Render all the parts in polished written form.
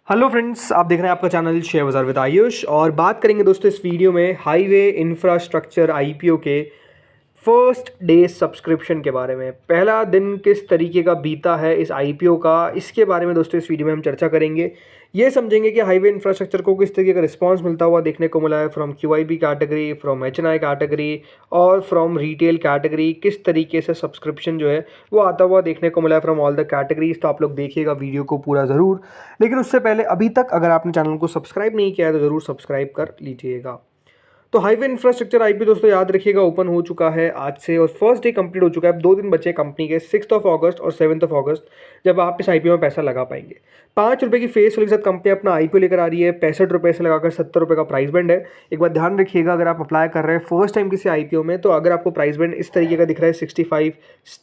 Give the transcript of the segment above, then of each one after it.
Hello friends, आप देख रहे हैं आपका चैनल शेयर बाजार विद आयुष और बात करेंगे दोस्तों इस वीडियो में हाईवे इंफ्रास्ट्रक्चर आईपीओ के फर्स्ट डे सब्सक्रिप्शन के बारे में। पहला दिन किस तरीके का बीता है इस आईपीओ का, इसके बारे में दोस्तों इस वीडियो में हम चर्चा करेंगे। ये समझेंगे कि हाईवे इंफ्रास्ट्रक्चर को किस तरीके का रिस्पांस मिलता हुआ देखने को मिला है from QIB category, from HNI category और फ्रॉम रिटेल कैटेगरी। किस तरीके से सब्सक्रिप्शन जो है वो आता हुआ देखने को मिला है फ्रॉम ऑल द कैटेगरीज। तो आप लोग देखिएगा वीडियो को पूरा ज़रूर, लेकिन उससे पहले अभी तक अगर आपने चैनल को सब्सक्राइब नहीं किया है तो ज़रूर सब्सक्राइब कर लीजिएगा। तो हाईवे इंफ्रास्ट्रक्चर आईपी दोस्तों याद रखिएगा ओपन हो चुका है आज से और फर्स्ट डे कंप्लीट हो चुका है। अब 2 दिन बचे कंपनी के, 6 अगस्त और 7 अगस्त, जब आप इस आईपीओ में पैसा लगा पाएंगे। ₹5 की फेस वैल्यू के साथ कंपनी अपना आईपीओ लेकर आ रही है। ₹65 से लगाकर ₹70 का प्राइस बैंड है। एक बात ध्यान रखिएगा, अगर आप अप्लाई कर रहे हैं फर्स्ट टाइम किसी आईपीओ में, तो अगर आपको प्राइस बैंड इस तरीके का दिख रहा है 65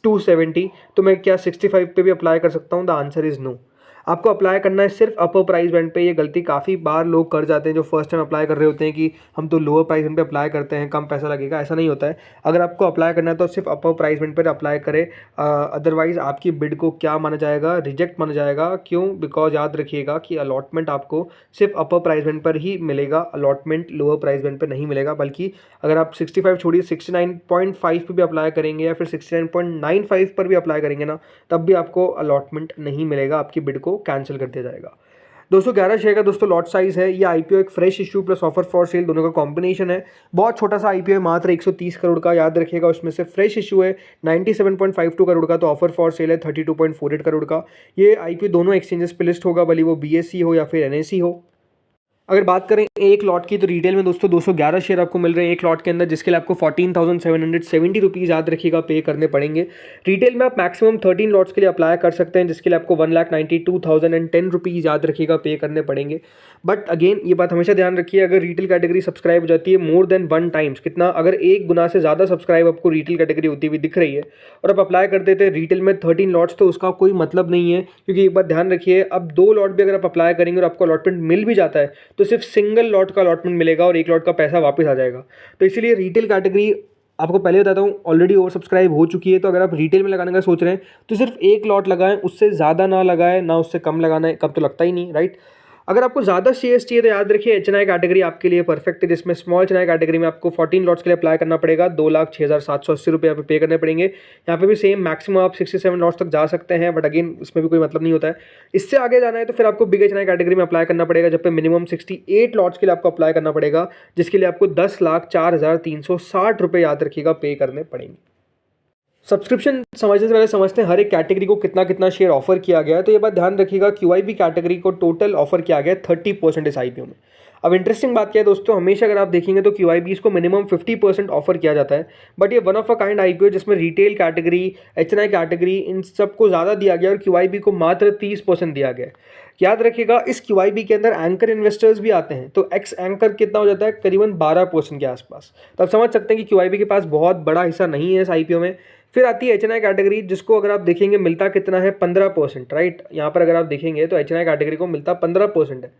टू 70, तो मैं क्या 65 पे भी अप्लाई कर सकता हूँ? The answer is no. आपको अप्लाई करना है सिर्फ अपर प्राइस बैंड पे। ये गलती काफ़ी बार लोग कर जाते हैं जो फर्स्ट टाइम अप्लाई कर रहे होते हैं कि हम तो लोअर प्राइस बैंड पे अप्लाई करते हैं, कम पैसा लगेगा। ऐसा नहीं होता है। अगर आपको अप्लाई करना है तो सिर्फ अपर प्राइस बैंड पर अप्लाई करें, अदरवाइज आपकी बिड को क्या माना जाएगा? रिजेक्ट माना जाएगा। क्यों? बिकॉज याद रखिएगा कि अलॉटमेंट आपको सिर्फ अपर प्राइस बैंड पर ही मिलेगा, अलॉटमेंट लोअर प्राइस बैंड पर नहीं मिलेगा। बल्कि अगर आप 65 छोड़िए 69.5 पर भी अप्लाई करेंगे या फिर 69.95 पर भी अप्लाई करेंगे ना, तब भी आपको अलॉटमेंट नहीं मिलेगा, आपकी बिड को कैंसिल कर दिया जाएगा। 211 शेयर का दोस्तों लॉट साइज है। ये आईपीओ एक fresh issue plus offer for sale दोनों का कॉम्बिनेशन है। बहुत छोटा सा आईपीओ है, मात्र 130 करोड़ का। याद रखिएगा उसमें से फ्रेश इशू है 97.52 करोड़ का, तो ऑफर फॉर सेल है 32.48 करोड़ का। ये आईपीओ दोनों एक्सचेंजेस पे लिस्ट होगा, भले वो बीएसई हो या फिर एनएसई हो। अगर बात करें एक लॉट की, तो रिटेल में दोस्तों 211 शेयर आपको मिल रहे हैं एक लॉट के अंदर, जिसके लिए आपको 14,770 रुपीज़ याद रखिएगा पे करने पड़ेंगे। रिटेल में आप मैक्सिमम 13 लॉट्स के लिए अप्लाई कर सकते हैं, जिसके लिए आपको 1,92,010 रुपीज़ याद रखिएगा पे करने पड़ेंगे। बट अगेन ये बात हमेशा ध्यान रखिए, अगर रिटेल कैटेगरी सब्सक्राइब हो जाती है मोर देन 1 टाइम्स, कितना, अगर 1 गुना से ज़्यादा सब्सक्राइब आपको रिटेल कैटेगरी होती हुई दिख रही है और आप अप्लाई कर देते हैं रिटेल में 13 लॉट्स, तो उसका कोई मतलब नहीं है। क्योंकि एक बात ध्यान रखिए, अब 2 लॉट भी अगर आप अप्लाई करेंगे और आपको अलॉटमेंट मिल भी जाता है तो सिर्फ सिंगल लॉट का अलॉटमेंट मिलेगा और 1 लॉट का पैसा वापस आ जाएगा। तो इसीलिए रिटेल कैटेगरी आपको पहले बताता हूँ ऑलरेडी ओवर सब्सक्राइब हो चुकी है। तो अगर आप रिटेल में लगाने का सोच रहे हैं तो सिर्फ 1 लॉट लगाएं, उससे ज़्यादा ना लगाएं, ना उससे कम लगाना है, कम तो लगता ही नहीं, राइट। अगर आपको ज़्यादा शेयर्स चाहिए तो याद रखिए एचएनआई कैटेगरी आपके लिए परफेक्ट है, जिसमें स्मॉल एचएनआई कैटेगरी में आपको 14 लॉट्स के लिए अप्लाई करना पड़ेगा। 2,06,780 रुपये यहाँ पे पे करने पड़ेंगे। यहाँ पे भी सेम मैक्सिमम आप 67 लॉट्स तक जा सकते हैं, बट अगेन इसमें भी कोई मतलब नहीं होता है। इससे आगे जाना है तो फिर आपको बिग एचएनआई कैटेगरी में अप्लाई करना पड़ेगा, जब पे मिनिमम 68 लॉट्स के लिए आपको अप्लाई करना पड़ेगा, जिसके लिए आपको 10,04,360 रुपये याद रखिएगा पे करने पड़ेंगे। सब्सक्रिप्शन समझने से पहले समझते हैं हर एक कैटेगरी को कितना कितना शेयर ऑफर किया गया है। तो ये बात ध्यान रखिएगा, क्यूआईबी कैटेगरी को टोटल ऑफर किया गया है 30% इस आईपीओ में। अब इंटरेस्टिंग बात क्या है दोस्तों, हमेशा अगर आप देखेंगे तो क्यूआईबी इसको मिनिमम 50% ऑफर किया जाता है, बट ये one of a kind IPO जिसमें रिटेल कैटेगरी, एचएनआई कैटेगरी, इन सबको ज़्यादा दिया गया और क्यूआईबी को मात्र 30% दिया गया है। याद रखिएगा इस क्यूआईबी के अंदर एंकर इन्वेस्टर्स भी आते हैं, तो एक्स एंकर कितना हो जाता है? करीबन 12% के आसपास। तो आप समझ सकते हैं कि क्यूआईबी के पास बहुत बड़ा हिस्सा नहीं है इस आईपीओ में। फिर आती है एचएनआई कैटेगरी, जिसको अगर आप देखेंगे मिलता कितना है? 15%, राइट। यहाँ पर अगर आप देखेंगे तो एचएनआई कैटेगरी को मिलता 15% है।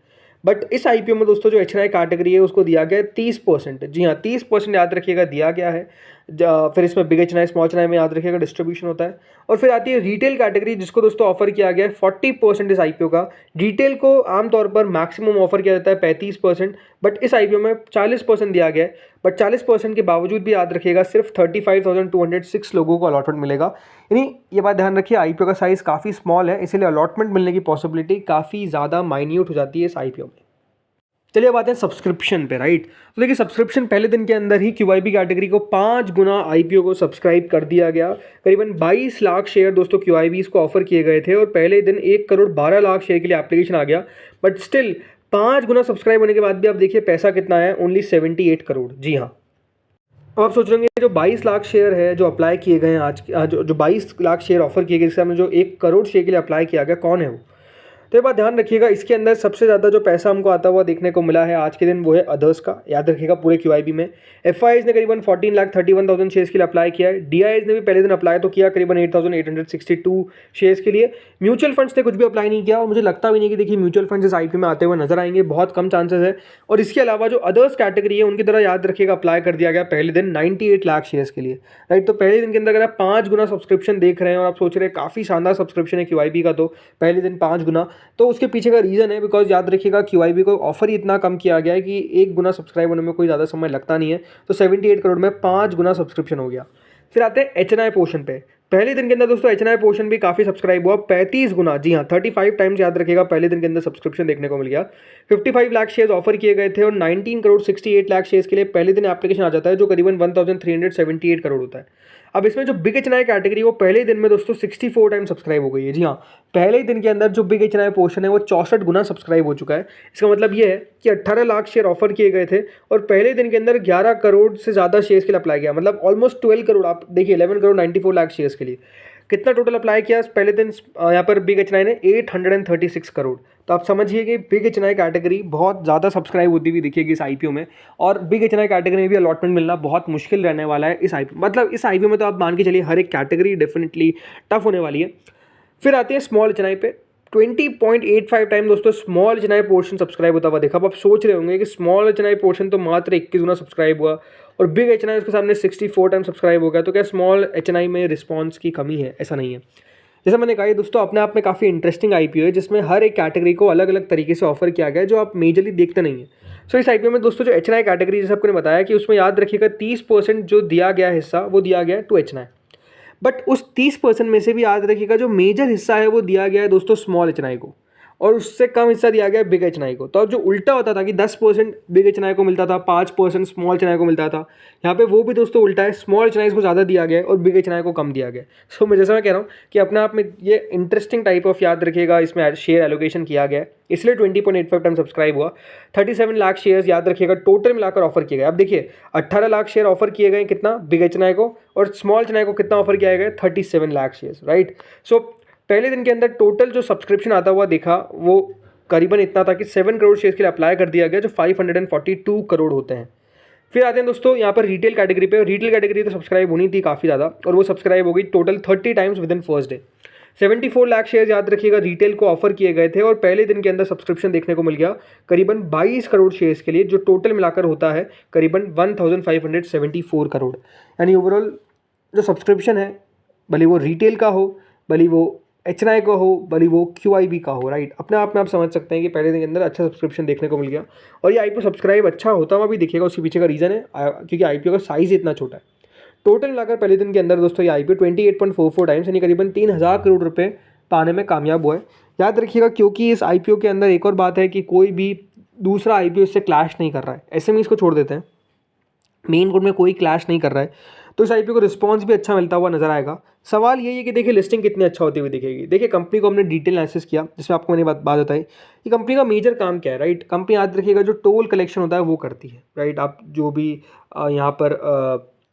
बट इस आईपीओ में दोस्तों जो एचएनआई कैटेगरी है उसको दिया गया है 30%। जी हाँ, 30% याद रखिएगा दिया गया है। फिर इसमें बिग एचएनआई, स्मॉल एचएनआई में याद रखिएगा डिस्ट्रीब्यूशन होता है। और फिर आती है रिटेल कैटेगरी, जिसको दोस्तों ऑफर किया गया है 40% इस आईपीओ का। रिटेल को आमतौर पर मैक्सिमम ऑफर किया जाता है 35%, बट इस आईपीओ में 40% दिया गया है। बट 40% के बावजूद भी याद रखिएगा सिर्फ 35,206 लोगों को अलॉटमेंट मिलेगा। यानी ये बात ध्यान रखिए आईपीओ का साइज़ काफ़ी स्मॉल है, इसीलिए अलॉटमेंट मिलने की पॉसिबिलिटी काफ़ी ज़्यादा माइन्यूट हो जाती है इस आईपीओ में। चलिए अब आते हैं सब्सक्रिप्शन पे, राइट। तो देखिए सब्सक्रिप्शन पहले दिन के अंदर ही क्यूआईबी कैटेगरी को 5 गुना आईपीओ को सब्सक्राइब कर दिया गया। करीबन 22 लाख शेयर दोस्तों क्यूआईबी को ऑफर किए गए थे और पहले दिन 1,12,00,000 शेयर के लिए एप्लीकेशन आ गया। बट स्टिल 5 गुना सब्सक्राइब होने के बाद भी आप देखिए पैसा कितना है? ओनली 78 करोड़। जी हाँ। अब आप सोच रहे होंगे जो 22 लाख शेयर है जो अप्लाई किए गए हैं आज, जो 22 लाख शेयर ऑफर किए गए, जिससे हमने जो 1 करोड़ शेयर के लिए अप्लाई किया गया, कौन है वो? तो ये बात ध्यान रखिएगा, इसके अंदर सबसे ज़्यादा जो पैसा हमको आता हुआ देखने को मिला है आज के दिन वो है अदर्स का। याद रखिएगा पूरे क्यूआईबी में एफआईज ने करीबन 14,31,000 शेयर्स के लिए अप्लाई किया है। डीआईज ने भी पहले दिन अप्लाई तो किया करीबन 8,862 शेयर्स के लिए। म्यूचुअल फंड्स ने कुछ भी अप्लाई नहीं किया और मुझे लगता भी नहीं कि देखिए म्यूचुअल फंड्स इस आईपीओ में आते हुए नजर आएंगे, बहुत कम चांसेस है। और इसके अलावा जो अदर्स कैटेगरी है उनकी तरह याद रखिएगा अप्लाई कर दिया गया पहले दिन 98 लाख शेयर्स के लिए, राइट। तो पहले दिन के अंदर अगर आप 5 गुना सब्सक्रिप्शन देख रहे हैं और आप सोच रहे हैं काफ़ी शानदार सब्सक्रिप्शन है क्यूआईबी का, तो पहले दिन 5 गुना, तो उसके पीछे का रीज़न है, बिकॉज याद रखिएगा QIB को ऑफर ही इतना कम किया गया है कि 1 गुना सब्सक्राइब होने में कोई ज़्यादा समय लगता नहीं है, तो 78 करोड़ में 5 गुना सब्सक्रिप्शन हो गया। फिर आते हैं HNI पोर्शन पे। पहले दिन के अंदर दोस्तों HNI पोर्शन भी काफ़ी सब्सक्राइब हुआ, 35 गुना, जी हाँ 35 टाइम्स याद रखिएगा पहले दिन के अंदर सब्सक्रिप्शन देखने को मिल गया। 55 लाख शेयर्स ऑफर किए गए थे और 19 करोड़ 68 लाख शेयर्स के लिए पहले दिन एप्लीकेशन आ जाता है, जो करीबन 1378 करोड़ होता है। अब इसमें जो बिग HNI कैटेगरी वो पहले ही दिन में दोस्तों 64 टाइम सब्सक्राइब हो गई है। जी हाँ, पहले ही दिन के अंदर जो बिग HNI पोर्शन है वो 64 गुना सब्सक्राइब हो चुका है। इसका मतलब ये है कि 18 लाख शेयर ऑफर किए गए थे और पहले दिन के अंदर 11 करोड़ से ज़्यादा शेयर्स के लिए अप्लाई किया, मतलब ऑलमोस्ट 12 करोड़, आप देखिए 11 करोड़ 94 लाख शेयर्स के लिए कितना टोटल अप्लाई किया पहले दिन यहाँ पर बिग HNI ने 836 करोड़। तो आप समझिए कि बिग HNI कैटेगरी बहुत ज़्यादा सब्सक्राइब होती हुई दिखेगी इस IPO में, और बिग HNI कैटेगरी में भी अलॉटमेंट मिलना बहुत मुश्किल रहने वाला है इस IPO, मतलब इस IPO में तो आप मान के चलिए हर एक कैटेगरी डेफिनेटली टफ होने वाली है। फिर आती है स्मॉल HNI पे। 20.85 टाइम दोस्तों स्मॉल HNI पोर्शन सब्सक्राइब होता हुआ देखा। अब आप सोच रहे होंगे कि स्मॉल HNI पोर्शन तो मात्र 21 गुना सब्सक्राइब हुआ और बिग HNI उसके सामने 64 टाइम सब्सक्राइब हो गया, तो क्या स्मॉल HNI में रिस्पॉन्स की कमी है? ऐसा नहीं है। जैसा मैंने कहा, ये दोस्तों अपने आप में काफ़ी इंटरेस्टिंग IPO है जिसमें हर एक कैटेगरी को अलग अलग तरीके से ऑफर किया गया है, जो आप मेजरली देखते नहीं है। सो इस IPO में दोस्तों जो HNI कैटेगरी, जैसे आपको बताया कि उसमें याद रखिएगा 30% जो दिया गया हिस्सा वो दिया गया है टू HNI, बट उस 30% में से भी याद रखिएगा जो मेजर हिस्सा है वो दिया गया है दोस्तों स्मॉल HNI को, और उससे कम हिस्सा दिया गया है बिग HNI को। तो अब जो उल्टा होता था कि 10% बिग HNI को मिलता था, 5% स्मॉल HNI को मिलता था, यहाँ पे वो भी दोस्तों उल्टा है, स्मॉल HNI को ज़्यादा दिया गया है और बिग HNI को कम दिया गया है। सो मैं जैसा मैं कह रहा हूँ कि अपने आप में ये इंटरेस्टिंग टाइप ऑफ याद रखिएगा इसमें शेयर एलोकेशन किया गया है, इसलिए 20.85 टाइम सब्सक्राइब हुआ। 37 लाख शेयर्स याद रखिएगा टोटल मिलाकर ऑफर किए गए। अब देखिए 18 लाख शेयर ऑफर किए गए कितना बिग HNI को, और स्मॉल HNI को कितना ऑफर किया गया? 37 लाख शेयर्स, राइट। सो पहले दिन के अंदर टोटल जो सब्सक्रिप्शन आता हुआ देखा वो करीबन इतना था कि 7 करोड़ शेयर्स के लिए अप्लाई कर दिया गया, जो 542 करोड़ होते हैं। फिर आते हैं दोस्तों यहाँ पर रिटेल कैटेगरी पे। रिटेल कैटेगरी तो सब्सक्राइब होनी थी काफ़ी ज़्यादा, और वो सब्सक्राइब हो गई total 30 times with in first day. 74 lakh share याद रखिएगा रिटेल को ऑफर किए गए थे और पहले दिन के अंदर सब्सक्रिप्शन देखने को मिल गया करीबन 22 करोड़ शेयर्स के लिए, जो टोटल मिलाकर होता है करीबन 1574 करोड़। यानी ओवरऑल जो सब्सक्रिप्शन है, भले वो रिटेल का हो, भले वो HNI का हो, भले वो QIB का हो, राइट, अपने आप में आप समझ सकते हैं कि पहले दिन के अंदर अच्छा सब्सक्रिप्शन देखने को मिल गया। और ये IPO सब्सक्राइब अच्छा होता हुआ भी दिखेगा, उसके पीछे का रीज़न है क्योंकि IPO का साइज़ इतना छोटा है। टोटल मिलाकर पहले दिन के अंदर दोस्तों ये IPO 28.44 टाइम्स यानी करीबन 3000 करोड़ रुपए पाने में कामयाब हुआ है। याद रखिएगा क्योंकि इस IPO के अंदर एक और बात है कि कोई भी दूसरा IPO इससे क्लैश नहीं कर रहा है। SMEs को छोड़ देते हैं, मेन कोड में कोई क्लैश नहीं कर रहा है, तो इस IPO को रिस्पॉन्स भी अच्छा मिलता हुआ नजर आएगा। सवाल यही है कि देखिए लिस्टिंग कितनी अच्छा होती हुई दिखेगी। देखिए कंपनी को हमने डिटेल एनालिसिस किया जिसमें आपको मैंने बात बताई कि कंपनी का मेजर काम क्या है, राइट। कंपनी याद रखिएगा जो टोल कलेक्शन होता है वो करती है, राइट। आप जो भी यहाँ पर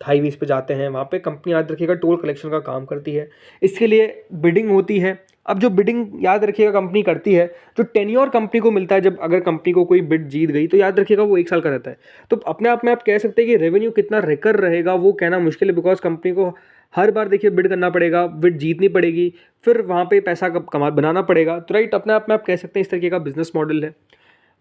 हाईवेज पे जाते हैं वहाँ पे कंपनी याद रखिएगा टोल कलेक्शन का काम करती है। इसके लिए बिडिंग होती है। अब जो बिडिंग याद रखिएगा कंपनी करती है, जो टेन्योर कंपनी को मिलता है, जब अगर कंपनी को कोई बिड जीत गई तो याद रखिएगा वो 1 साल का रहता है। तो अपने आप में आप कह सकते हैं कि रेवेन्यू कितना रिकर रहेगा वो कहना मुश्किल है, बिकॉज कंपनी को हर बार देखिए बिड करना पड़ेगा, बिड जीतनी पड़ेगी, फिर वहाँ पे पैसा बनाना पड़ेगा। तो राइट, अपने आप में आप कह सकते हैं इस तरीके का बिजनेस मॉडल है।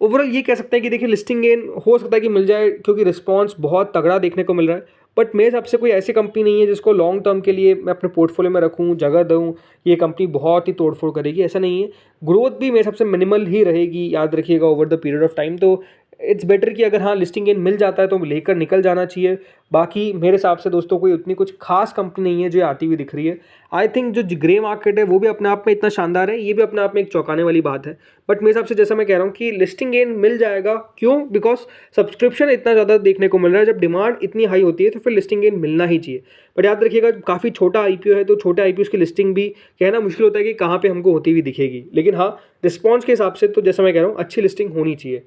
ओवरऑल ये कह सकते हैं कि देखिए लिस्टिंग गेन हो सकता है कि मिल जाए क्योंकि रिस्पॉन्स बहुत तगड़ा देखने को मिल रहा है, बट मेरे हिसाब से कोई ऐसी कंपनी नहीं है जिसको लॉन्ग टर्म के लिए मैं अपने पोर्टफोलियो में रखूँ, जगह दूँ, ये कंपनी बहुत ही तोड़फोड़ करेगी, ऐसा नहीं है। ग्रोथ भी मेरे हिसाब से मिनिमल ही रहेगी याद रखिएगा over the period of time. तो इट्स बेटर कि अगर हाँ लिस्टिंग गेन मिल जाता है तो लेकर निकल जाना चाहिए। बाकी मेरे हिसाब से दोस्तों कोई उतनी कुछ खास कंपनी नहीं है जो आती हुई दिख रही है। आई थिंक जो ग्रे मार्केट है वो भी अपने आप में इतना शानदार है, ये भी अपने आप में एक चौंकाने वाली बात है। बट मेरे हिसाब से जैसा मैं कह रहा हूँ कि लिस्टिंग गेन मिल जाएगा, क्यों? बिकॉज सब्सक्रिप्शन इतना ज़्यादा देखने को मिल रहा है, जब डिमांड इतनी हाई होती है तो फिर लिस्टिंग गेन मिलना ही चाहिए। बट याद रखिएगा काफ़ी छोटा IPO है, तो छोटे IPOs की लिस्टिंग भी कहना मुश्किल होता है कि कहाँ पे हमको होती हुई दिखेगी, लेकिन हाँ रिस्पॉन्स के हिसाब से तो जैसा मैं कह रहा हूँ अच्छी लिस्टिंग होनी चाहिए।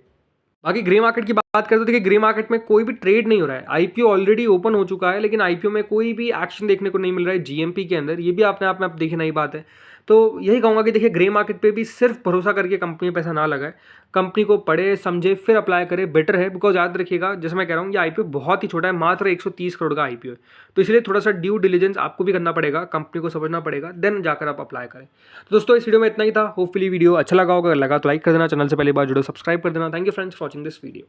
बाकी ग्रे मार्केट की बात करें तो देखिए ग्रे मार्केट में कोई भी ट्रेड नहीं हो रहा है। IPO ऑलरेडी ओपन हो चुका है, लेकिन IPO में कोई भी एक्शन देखने को नहीं मिल रहा है GMP के अंदर। ये भी अपने आप में आप देखे नई बात है। तो यही कहूँगा कि देखिए ग्रे मार्केट पे भी सिर्फ भरोसा करके कंपनी में पैसा ना लगाए, कंपनी को पढ़े समझे फिर अप्लाई करे, बेटर है। बिकॉज याद रखिएगा जैसे मैं कह रहा हूँ ये IPO बहुत ही छोटा है, मात्र 130 करोड़ का IPO है, तो इसलिए थोड़ा सा ड्यू डिलिजेंस आपको भी करना पड़ेगा, कंपनी को समझना पड़ेगा, देन जाकर आप अप्लाई करें। तो दोस्तों इस वीडियो में इतना ही था। होपफुली वीडियो अच्छा लगा होगा, अगर लगा तो लाइक कर देना, चैनल से पहली बार जुड़ो सब्सक्राइब कर देना। Thank you friends for watching this video.